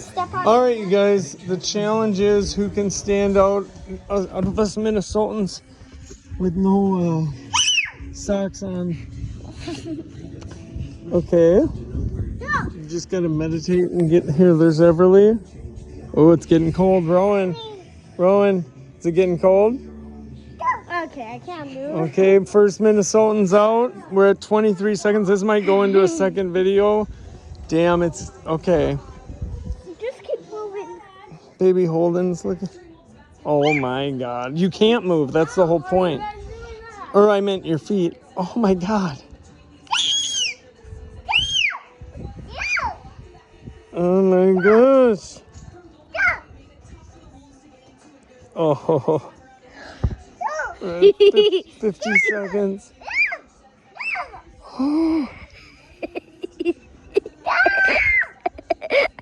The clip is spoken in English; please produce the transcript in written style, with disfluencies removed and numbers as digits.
Step on. All right, you guys. The challenge is who can stand out of us Minnesotans with no socks on. Okay. You just gotta meditate and get here. There's Everly. Oh, it's getting cold. Rowan, is it getting cold? Okay, I can't move. Okay, first Minnesotans out. We're at 23 seconds. This might go into a second video. Damn, it's okay. Just keep moving. Baby Holden's looking. Oh my God. You can't move. That's the whole point. Or I meant your feet. Oh my God. Oh my gosh. Oh. 50 seconds.